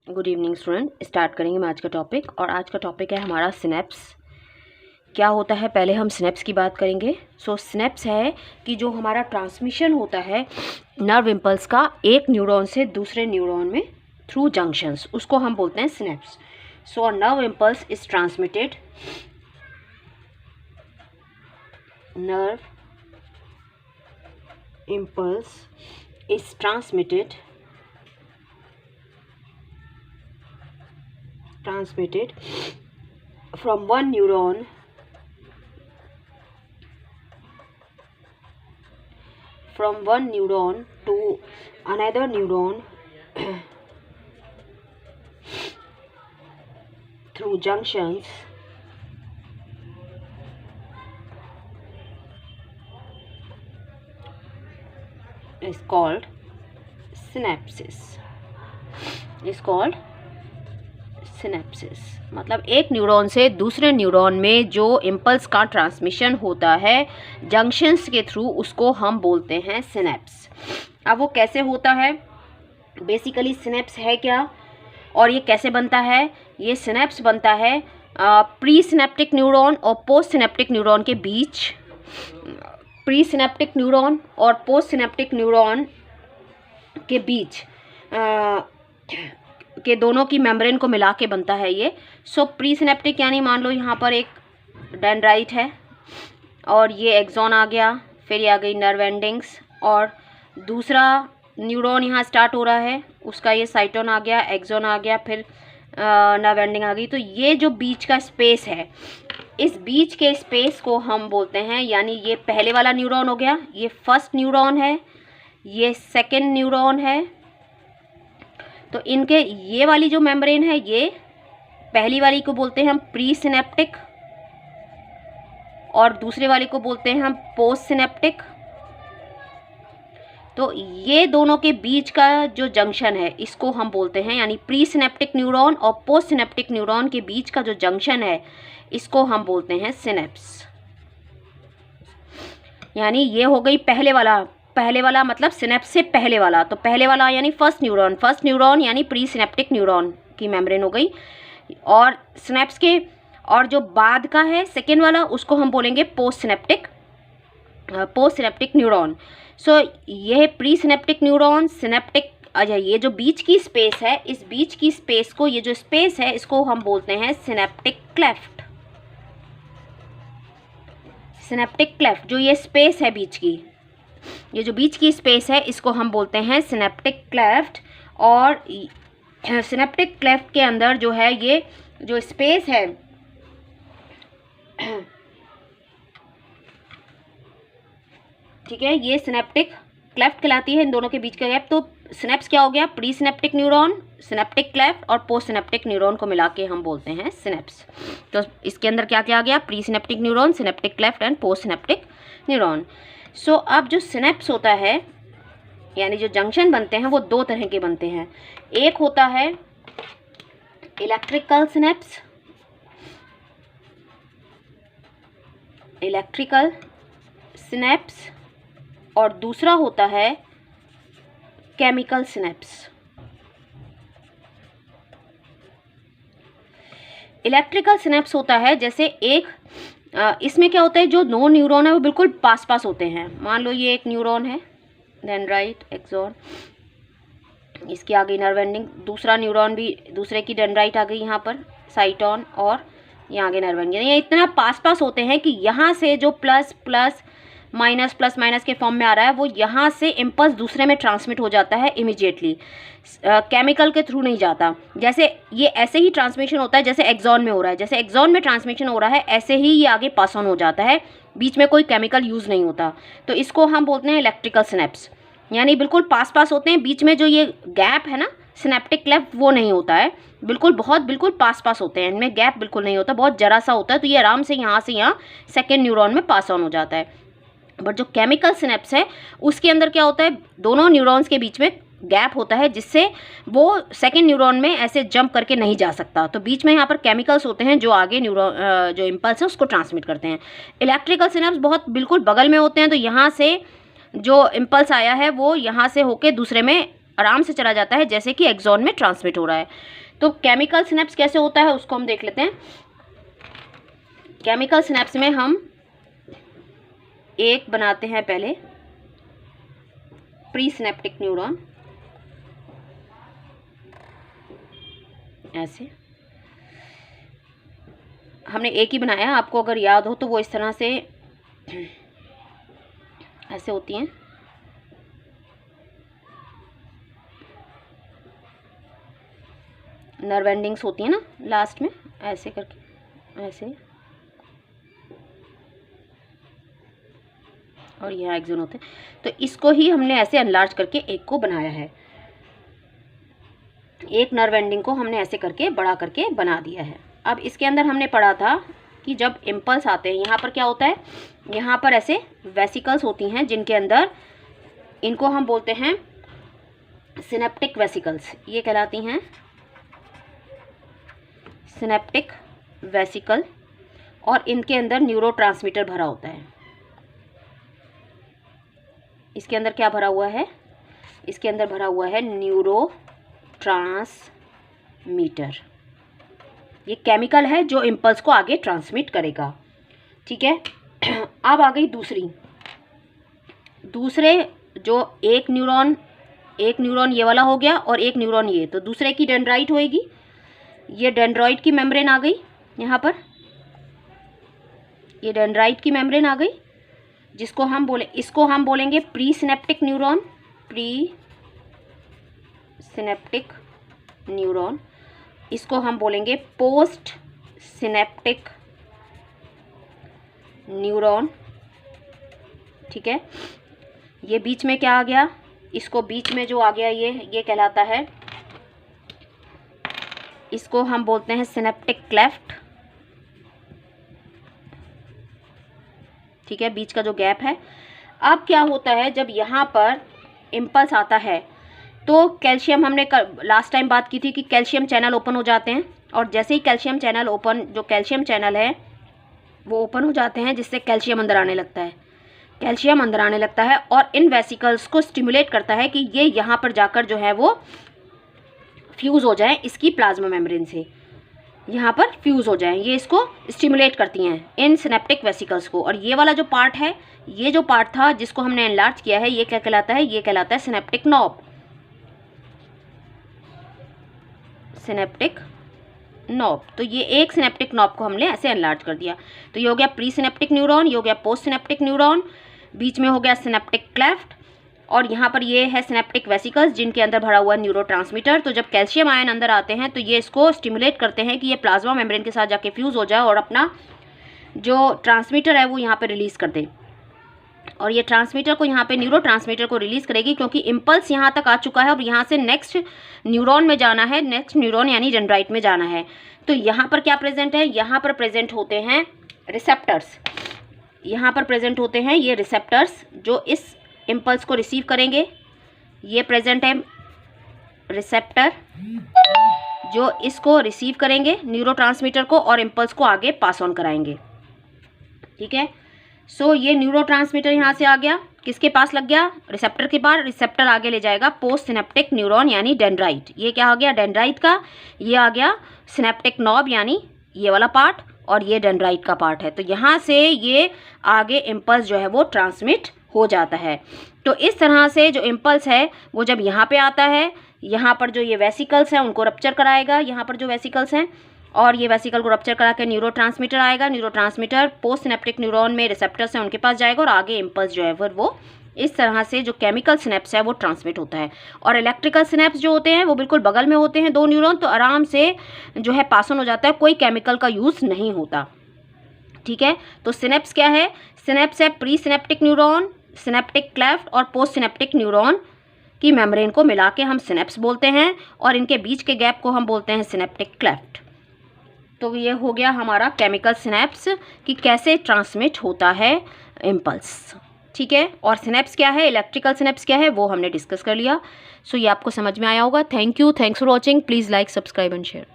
Good evening student. Start करेंगे हम आज का टॉपिक, और आज का टॉपिक है हमारा सिनेप्स। क्या होता है, पहले हम सिनेप्स की बात करेंगे। सिनेप्स है कि जो हमारा ट्रांसमिशन होता है नर्व इम्पल्स का एक न्यूरॉन से दूसरे न्यूरॉन में थ्रू जंक्शंस, उसको हम बोलते हैं synapse. A nerve impulse is transmitted nerve impulse is transmitted from one neuron to another neuron through junctions is called synapses. मतलब एक न्यूरॉन से दूसरे न्यूरॉन में जो इम्पल्स का ट्रांसमिशन होता है जंक्शंस के थ्रू, उसको हम बोलते हैं सिनेप्स। अब वो कैसे होता है, बेसिकली सिनेप्स है क्या और ये कैसे बनता है? ये सिनेप्स बनता है प्री सिनेप्टिक न्यूरॉन और पोस्ट सिनेप्टिक न्यूरॉन के बीच। प्री सिनेप्टिक न्यूरॉन और पोस्ट सिनेप्टिक न्यूरॉन के बीच के दोनों की मेम्ब्रेन को मिला के बनता है ये। प्री सिनेप्टिक यानी मान लो यहाँ पर एक डेंड्राइट है और ये एक्सॉन आ गया, फिर ये आ गई नर्व एंडिंग्स, और दूसरा न्यूरॉन यहाँ स्टार्ट हो रहा है, उसका ये साइटोन आ गया, एक्सॉन आ गया, फिर नर्व एंडिंग आ गई। तो ये जो बीच का स्पेस है, इस बीच के स्पेस को हम बोलते हैं, यानी ये पहले वाला न्यूरॉन हो गया, ये फर्स्ट न्यूरॉन है, ये सेकेंड न्यूरॉन है। तो इनके ये वाली जो मेम्ब्रेन है, ये पहली वाली को बोलते हैं हम प्री सिनेप्टिक और दूसरे वाले को बोलते हैं हम पोस्ट सिनेप्टिक। तो ये दोनों के बीच का जो जंक्शन है इसको हम बोलते हैं, यानी प्री सिनेप्टिक न्यूरॉन और पोस्ट सिनेप्टिक न्यूरॉन के बीच का जो जंक्शन है इसको हम बोलते हैं सिनेप्स। यानी ये हो गई पहले वाला मतलब सिनेप्स से पहले वाला। तो पहले वाला यानी फर्स्ट न्यूरॉन यानी प्री सिनेप्टिक न्यूरॉन की मेम्ब्रेन हो गई, और सिनेप्स के और जो बाद का है सेकेंड वाला, उसको हम बोलेंगे पोस्ट सिनेप्टिक न्यूरॉन। यह प्री सिनेप्टिक न्यूरॉन सिनेप्टिक, अच्छा ये जो बीच की स्पेस है, इस बीच की स्पेस को, ये जो स्पेस है इसको हम बोलते हैं सिनेप्टिक क्लेफ्ट। जो ये स्पेस है बीच की, ये जो बीच की स्पेस है इसको हम बोलते हैं सिनेप्टिक क्लेफ्ट। और सिनेप्टिक क्लेफ्ट के अंदर जो है ये जो स्पेस है ठीक है, ये सिनेप्टिक क्लेफ्ट कहलाती है, इन दोनों के बीच का गैप। तो सिनेप्स क्या हो गया, pre synaptic neuron, synaptic cleft और पोस्ट सिनेप्टिक न्यूरॉन को मिला के हम बोलते हैं सिनेप्स। तो इसके अंदर क्या क्या आ गया, pre synaptic neuron, synaptic cleft and post synaptic neuron. अब जो सिनेप्स होता है, यानी जो जंक्शन बनते हैं, वो दो तरह के बनते हैं। एक होता है इलेक्ट्रिकल सिनेप्स और दूसरा होता है केमिकल सिनेप्स। इलेक्ट्रिकल सिनेप्स होता है जैसे एक इसमें क्या होता है, जो दो न्यूरॉन है वो बिल्कुल पास होते हैं। मान लो ये एक न्यूरॉन है, डेंड्राइट, एक्सॉन, इसकी आ गई नर्व एंडिंग, दूसरा न्यूरॉन भी दूसरे की डेंड्राइट आ गई यहाँ पर, साइटोन, और यहाँ आगे नर्व एंडिंग। ये इतना पास होते हैं कि यहाँ से जो प्लस माइनस के फॉर्म में आ रहा है, वो यहाँ से इम्पल्स दूसरे में ट्रांसमिट हो जाता है इमीडिएटली, केमिकल के थ्रू नहीं जाता। जैसे ये ऐसे ही ट्रांसमिशन होता है जैसे एक्सॉन में हो रहा है, जैसे एक्सॉन में ट्रांसमिशन हो रहा है, ऐसे ही ये आगे पास ऑन हो जाता है, बीच में कोई केमिकल यूज़ नहीं होता। तो इसको हम बोलते हैं इलेक्ट्रिकल सिनेप्स, यानी बिल्कुल पास होते हैं, बीच में जो ये गैप है ना सिनेप्टिक क्लेफ्ट, वो नहीं होता है, बिल्कुल पास होते हैं, इनमें गैप बिल्कुल नहीं होता, बहुत जरा सा होता है। तो ये आराम से यहाँ सेकेंड न्यूरॉन में पास ऑन हो जाता है। बट जो केमिकल सिनेप्स है उसके अंदर क्या होता है, दोनों न्यूरॉन्स के बीच में गैप होता है, जिससे वो सेकेंड न्यूरॉन में ऐसे जंप करके नहीं जा सकता। तो बीच में यहाँ पर केमिकल्स होते हैं जो आगे न्यूरॉन जो इम्पल्स है उसको ट्रांसमिट करते हैं। इलेक्ट्रिकल सिनेप्स बहुत बिल्कुल बगल में होते हैं, तो यहाँ से जो इम्पल्स आया है वो यहाँ से होके दूसरे में आराम से चला जाता है, जैसे कि एक्सॉन में ट्रांसमिट हो रहा है। तो केमिकल सिनेप्स कैसे होता है उसको हम देख लेते हैं। केमिकल सिनेप्स में हम एक बनाते हैं पहले प्री सिनेप्टिक न्यूरॉन, ऐसे हमने एक ही बनाया, आपको अगर याद हो तो वो इस तरह से ऐसे होती हैं। नर्व एंडिंग्स होती है ना लास्ट में, ऐसे करके ऐसे, और यहाँ एक्सॉन होते हैं। तो इसको ही हमने ऐसे एनलार्ज करके एक को बनाया है, एक नर्व एंडिंग को हमने ऐसे करके बड़ा करके बना दिया है। अब इसके अंदर हमने पढ़ा था कि जब इम्पल्स आते हैं, यहाँ पर क्या होता है, यहाँ पर ऐसे वेसिकल्स होती हैं जिनके अंदर, इनको हम बोलते हैं सिनेप्टिक वेसिकल्स, ये कहलाती हैं सिनेप्टिक वेसिकल, और इनके अंदर न्यूरोट्रांसमीटर भरा होता है। इसके अंदर क्या भरा हुआ है, इसके अंदर भरा हुआ है न्यूरोट्रांसमीटर। ये केमिकल है जो इम्पल्स को आगे ट्रांसमिट करेगा, ठीक है। अब आ गई दूसरे जो एक न्यूरॉन ये वाला हो गया और एक न्यूरॉन ये, तो दूसरे की डेंड्राइट होएगी। ये डेंड्राइट की मेम्ब्रेन आ गई, यहाँ पर ये डेंड्राइट की मेम्ब्रेन आ गई, जिसको हम इसको हम बोलेंगे pre synaptic neuron, pre synaptic neuron. इसको हम बोलेंगे पोस्ट सिनेप्टिक न्यूरॉन, ठीक है। ये बीच में क्या आ गया, इसको बीच में जो आ गया ये कहलाता है, इसको हम बोलते हैं सिनेप्टिक क्लेफ्ट, ठीक है, बीच का जो गैप है। अब क्या होता है, जब यहाँ पर इम्पल्स आता है तो कैल्शियम, हमने लास्ट टाइम बात की थी कि कैल्शियम चैनल ओपन हो जाते हैं, और जैसे ही कैल्शियम चैनल ओपन, जो कैल्शियम चैनल है वो ओपन हो जाते हैं, जिससे कैल्शियम अंदर आने लगता है, कैल्शियम अंदर आने लगता है और इन वेसिकल्स को स्टिमुलेट करता है कि ये यहाँ पर जाकर जो है वो फ्यूज़ हो जाए इसकी प्लाज्मा मेम्ब्रेन से, यहाँ पर फ्यूज़ हो जाए, ये इसको स्टिमुलेट करती हैं इन सिनेप्टिक वेसिकल्स को। और ये वाला जो पार्ट है, ये जो पार्ट था जिसको हमने एनलार्ज किया है, ये क्या कहलाता है, ये कहलाता है सिनेप्टिक नॉब, सिनेप्टिक नॉब। तो ये एक सिनेप्टिक नॉब को हमने ऐसे एनलार्ज कर दिया। तो ये हो गया प्री सिनेप्टिक न्यूरॉन, ये हो गया पोस्ट सिनेप्टिक न्यूरॉन, बीच में हो गया सिनेप्टिक क्लेफ्ट, और यहाँ पर ये है सिनेप्टिक वेसिकल्स जिनके अंदर भरा हुआ न्यूरोट्रांसमीटर। तो जब कैल्शियम आयन अंदर आते हैं तो ये इसको स्टिमुलेट करते हैं कि ये प्लाज्मा मेम्ब्रेन के साथ जाके फ्यूज़ हो जाए और अपना जो ट्रांसमीटर है वो यहाँ पे रिलीज़ कर दे, और ये ट्रांसमीटर को यहाँ पे न्यूरोट्रांसमीटर को रिलीज़ करेगी, क्योंकि इम्पल्स यहाँ तक आ चुका है। अब यहाँ से नेक्स्ट न्यूरॉन में जाना है, नेक्स्ट न्यूरॉन यानी डेंड्राइट में जाना है। तो यहाँ पर क्या प्रेजेंट है, यहाँ पर प्रेजेंट होते हैं रिसेप्टर्स, यहाँ पर प्रेजेंट होते हैं ये रिसेप्टर्स जो इस इम्पल्स को रिसीव करेंगे। ये प्रेजेंट है रिसेप्टर जो इसको रिसीव करेंगे न्यूरोट्रांसमीटर को और इम्पल्स को आगे पास ऑन कराएंगे, ठीक है। सो ये न्यूरोट्रांसमीटर यहाँ से आ गया, किसके पास लग गया, रिसेप्टर के पास। रिसेप्टर आगे ले जाएगा पोस्ट सिनेप्टिक न्यूरॉन यानी डेंड्राइट, ये क्या आ गया डेंड्राइट का, ये आ गया सिनेप्टिक नॉब यानी ये वाला पार्ट, और ये डेंड्राइट का पार्ट है। तो यहाँ से ये आगे इम्पल्स जो है वो ट्रांसमिट हो जाता है। तो इस तरह से जो इम्पल्स है वो जब यहाँ पे आता है, यहाँ पर जो ये वेसिकल्स हैं उनको रप्चर कराएगा, यहाँ पर जो वेसिकल्स हैं, और ये वेसिकल को रप्चर करा के न्यूरोट्रांसमीटर आएगा, न्यूरोट्रांसमीटर पोस्ट सिनेप्टिक न्यूरॉन में रिसेप्टर्स हैं उनके पास जाएगा और आगे इम्पल्स जो है वो इस तरह से जो केमिकल सिनेप्स है वो ट्रांसमिट होता है। और इलेक्ट्रिकल सिनेप्स जो होते हैं वो बिल्कुल बगल में होते हैं दो न्यूरॉन, तो आराम से जो है पास ऑन हो जाता है, कोई केमिकल का यूज़ नहीं होता, ठीक है। तो सिनेप्स क्या है, सिनेप्स है pre synaptic neuron, synaptic cleft और पोस्ट सिनेप्टिक न्यूरॉन की मेम्ब्रेन को मिला के हम सिनेप्स बोलते हैं, और इनके बीच के गैप को हम बोलते हैं सिनेप्टिक क्लेफ्ट। तो ये हो गया हमारा केमिकल सिनेप्स कि कैसे ट्रांसमिट होता है इम्पल्स, ठीक है। और सिनेप्स क्या है, इलेक्ट्रिकल सिनेप्स क्या है, वो हमने डिस्कस कर लिया। सो ये आपको समझ में आया होगा। Thank you, thanks for watching. Please like, subscribe and share.